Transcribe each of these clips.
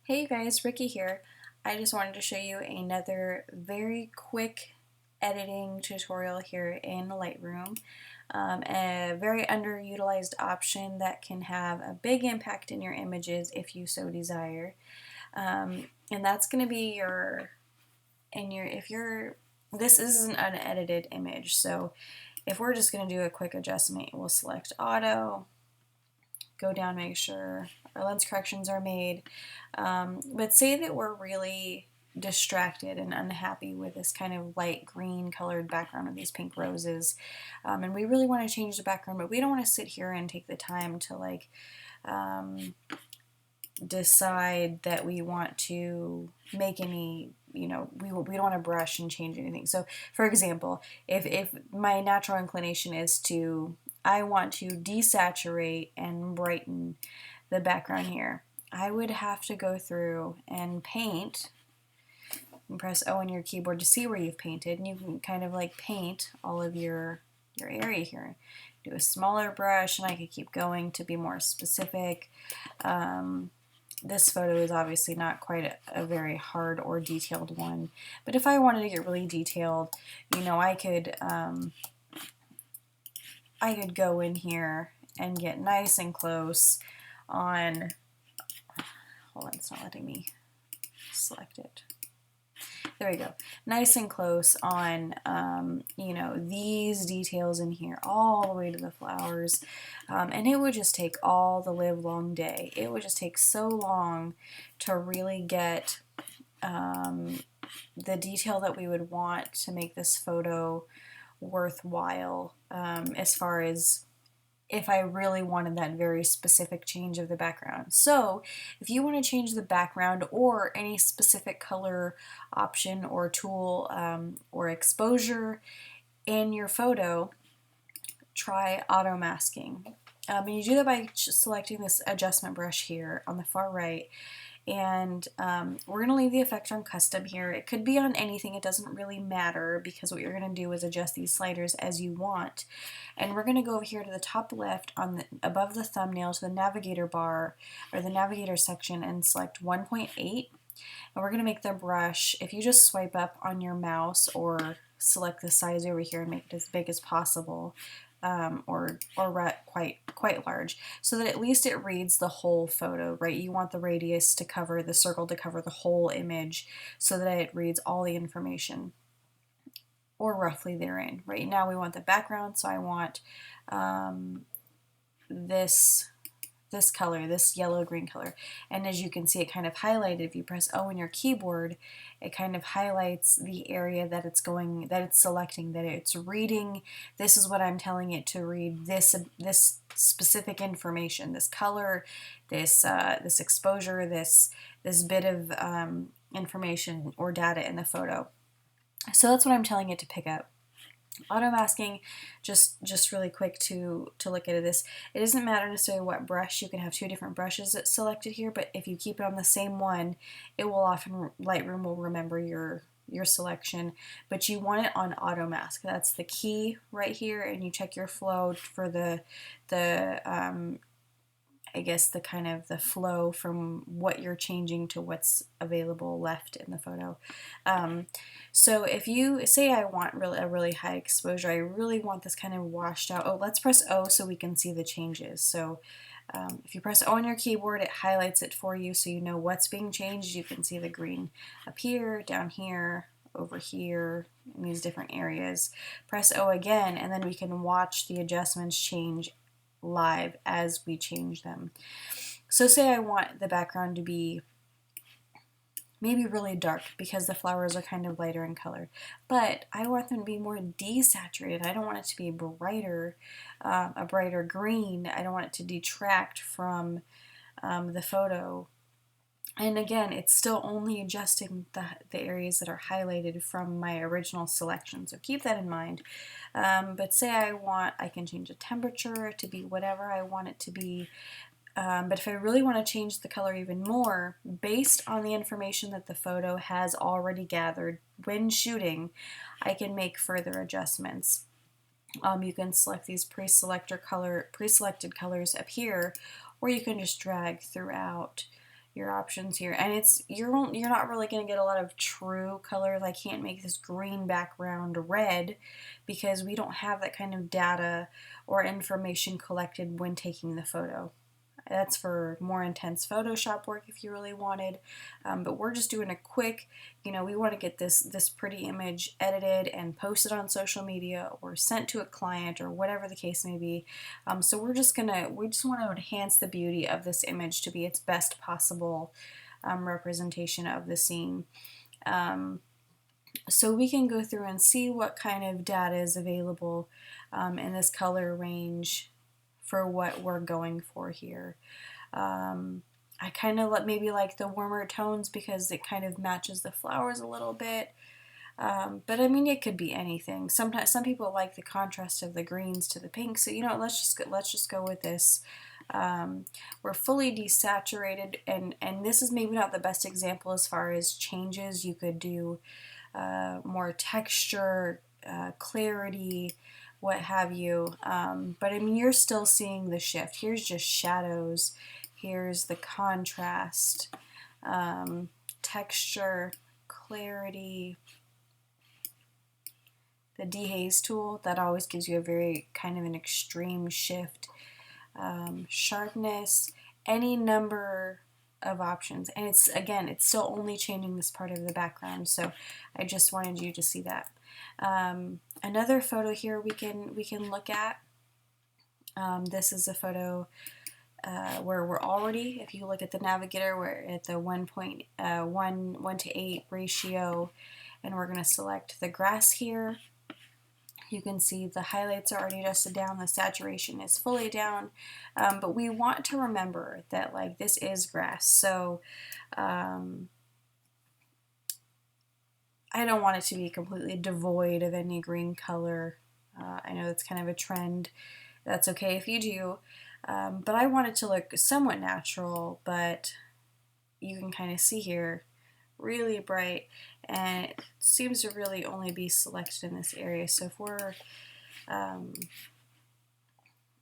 Hey you guys, Ricky here. I just wanted to show you another very quick editing tutorial here in Lightroom. A very underutilized option that can have a big impact in your images if you so desire. And that's going to be this is an unedited image, so if we're just going to do a quick adjustment, we'll select auto, go down, make sure our lens corrections are made. But say that we're really distracted and unhappy with this kind of light green colored background with these pink roses, and we really want to change the background, but we don't want to sit here and take the time to decide that we want to make any, we don't want to brush and change anything. So for example, if my natural inclination is I want to desaturate and brighten the background here, I would have to go through and paint and press O on your keyboard to see where you've painted, and you can kind of like paint all of your area here. Do a smaller brush, and I could keep going to be more specific. This photo is obviously not quite a very hard or detailed one, but if I wanted to get really detailed, I could go in here and get nice and close on, hold on, it's not letting me select it. There we go. Nice and close on, these details in here, all the way to the flowers. And it would just take all the live long day. It would just take so long to really get the detail that we would want to make this photo worthwhile, as far as if I really wanted that very specific change of the background. So if you want to change the background or any specific color option or tool or exposure in your photo, try auto masking. And you do that by selecting this adjustment brush here on the far right, and we're going to leave the effect on custom here. It could be on anything, it doesn't really matter, because what you're going to do is adjust these sliders as you want. And we're going to go over here to the top left above the thumbnail to the navigator bar or the navigator section and select 1.8, and we're going to make the brush, if you just swipe up on your mouse or select the size over here and make it as big as possible, or quite large, so that at least it reads the whole photo, right? You want the radius to cover, the circle to cover the whole image, so that it reads all the information, or roughly therein. Right now we want the background, so I want this color, this yellow-green color. And as you can see, it kind of highlighted. If you press O on your keyboard, it kind of highlights the area that it's selecting, that it's reading. This is what I'm telling it to read, this specific information, this color, this exposure, this bit of information or data in the photo. So that's what I'm telling it to pick up. Auto masking, just really quick to look at this, it doesn't matter necessarily what brush. You can have two different brushes that's selected here, but if you keep it on the same one, it will often, Lightroom will remember your selection, but you want it on auto mask. That's the key right here, and you check your flow for I guess the kind of the flow from what you're changing to what's available left in the photo. So if you say I want a really high exposure, I really want this kind of washed out. Oh, let's press O so we can see the changes. So if you press O on your keyboard, it highlights it for you so you know what's being changed. You can see the green up here, down here, over here, in these different areas. Press O again, and then we can watch the adjustments change live as we change them. So say I want the background to be maybe really dark because the flowers are kind of lighter in color, but I want them to be more desaturated. I don't want it to be brighter, a brighter green. I don't want it to detract from the photo. And again, it's still only adjusting the areas that are highlighted from my original selection, so keep that in mind. But say I can change the temperature to be whatever I want it to be. But if I really want to change the color even more, based on the information that the photo has already gathered when shooting, I can make further adjustments. You can select these pre-selected colors up here, or you can just drag throughout your options here, and you're not really going to get a lot of true colors. I can't make this green background red because we don't have that kind of data or information collected when taking the photo. That's for more intense Photoshop work if you really wanted, but we're just doing a quick, we want to get this pretty image edited and posted on social media or sent to a client or whatever the case may be. So we just want to enhance the beauty of this image to be its best possible representation of the scene. So we can go through and see what kind of data is available in this color range for what we're going for here. I kind of maybe like the warmer tones because it kind of matches the flowers a little bit. But I mean, it could be anything. Sometimes some people like the contrast of the greens to the pink. So let's just go with this. We're fully desaturated, and this is maybe not the best example as far as changes. You could do more texture, clarity, what have you. But I mean, you're still seeing the shift. Here's just shadows. Here's the contrast, texture, clarity. The dehaze tool, that always gives you a very kind of an extreme shift. Sharpness, any number of options. And it's still only changing this part of the background. So I just wanted you to see that. Another photo here we can look at. This is a photo where we're already, if you look at the navigator, we're at the 1:8 ratio, and we're going to select the grass here. You can see the highlights are already adjusted down, the saturation is fully down, but we want to remember that this is grass, so I don't want it to be completely devoid of any green color. I know that's kind of a trend. That's okay if you do, but I want it to look somewhat natural, but you can kind of see here, really bright, and it seems to really only be selected in this area. So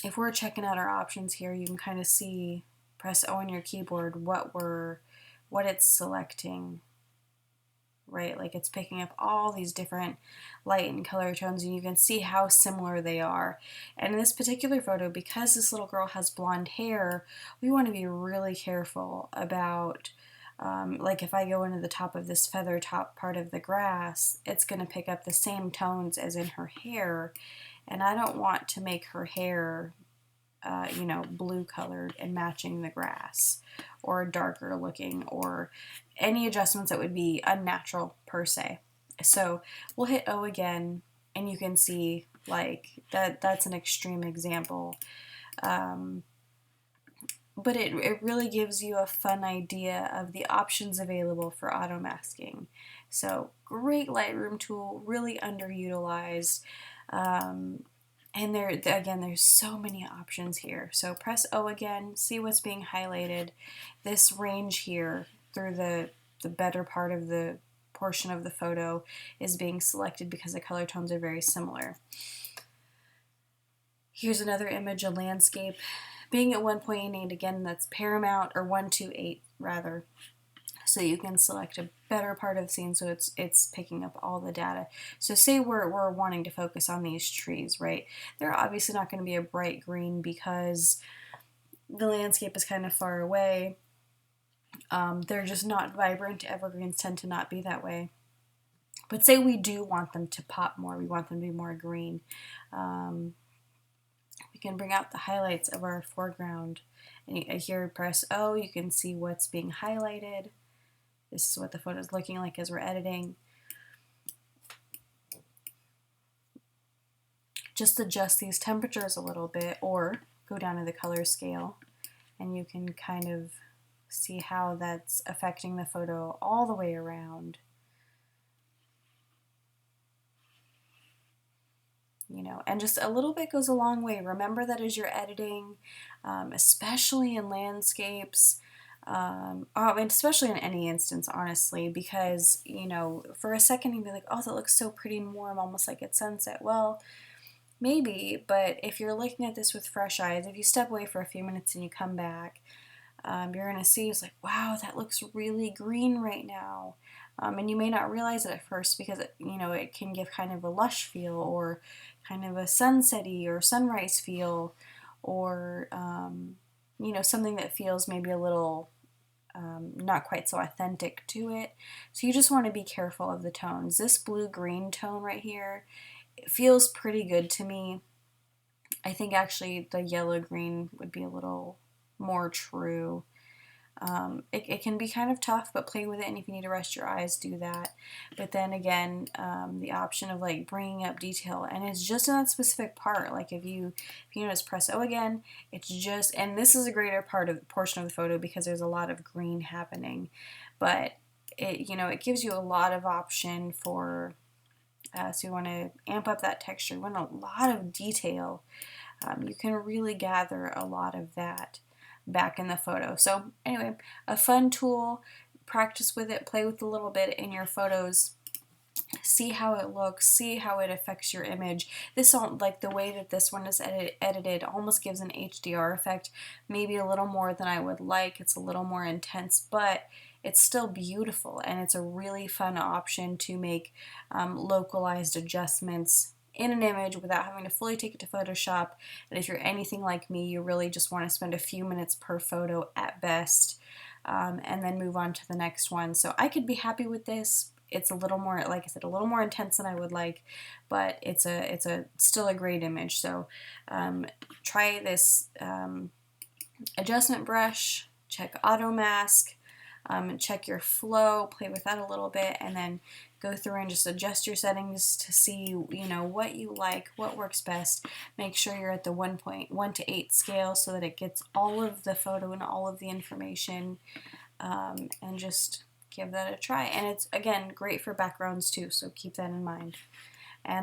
if we're checking out our options here, you can kind of see, press O on your keyboard, what it's selecting, right? Like it's picking up all these different light and color tones, and you can see how similar they are. And in this particular photo, because this little girl has blonde hair, we want to be really careful about like if I go into the top of this feather top part of the grass, it's going to pick up the same tones as in her hair, and I don't want to make her hair blue colored and matching the grass, or darker looking, or any adjustments that would be unnatural per se. So we'll hit O again, and you can see that's an extreme example. But it really gives you a fun idea of the options available for auto masking. So great Lightroom tool, really underutilized. And there's so many options here. So press O again, see what's being highlighted. This range here through the better part of the portion of the photo is being selected because the color tones are very similar. Here's another image, a landscape. Being at 1.8 again, that's paramount, or 128 rather. So you can select a better part of the scene so it's picking up all the data. So say we're wanting to focus on these trees, right? They're obviously not going to be a bright green because the landscape is kind of far away. They're just not vibrant. Evergreens tend to not be that way. But say we do want them to pop more, we want them to be more green. We can bring out the highlights of our foreground. And here, press O, you can see what's being highlighted. This is what the photo is looking like as we're editing. Just adjust these temperatures a little bit, or go down to the color scale, and you can kind of see how that's affecting the photo all the way around. And just a little bit goes a long way. Remember that as you're editing, especially in landscapes, and especially in any instance, honestly, because, for a second you'd be like, oh, that looks so pretty and warm, almost like it's sunset. Well, maybe, but if you're looking at this with fresh eyes, if you step away for a few minutes and you come back, you're going to see it's like, wow, that looks really green right now. And you may not realize it at first because it can give kind of a lush feel, or kind of a sunsetty or sunrise feel, or something that feels maybe a little not quite so authentic to it. So you just want to be careful of the tones. This blue-green tone right here, it feels pretty good to me. I think actually the yellow-green would be a little more true. It can be kind of tough, but play with it, and if you need to rest your eyes, do that. But then again, the option of like bringing up detail, and it's just in that specific part. Like if you notice, press O again, it's just, and this is a greater portion of the photo because there's a lot of green happening, but it gives you a lot of option for, so you want to amp up that texture, you want a lot of detail. You can really gather a lot of that back in the photo. So anyway, a fun tool, practice with it, play with a little bit in your photos, see how it looks, see how it affects your image. This, like the way that this one is edited almost gives an HDR effect, maybe a little more than I would like. It's a little more intense, but it's still beautiful, and it's a really fun option to make localized adjustments in an image without having to fully take it to Photoshop. And if you're anything like me, you really just want to spend a few minutes per photo at best, and then move on to the next one. So I could be happy with this. It's a little more, like I said, a little more intense than I would like, but it's still a great image. So try this adjustment brush, check auto mask, check your flow, play with that a little bit, and then go through and just adjust your settings to see what you like, what works best. Make sure you're at the 1.1 to 8 scale so that it gets all of the photo and all of the information, and just give that a try. And it's, again, great for backgrounds too, so keep that in mind. And I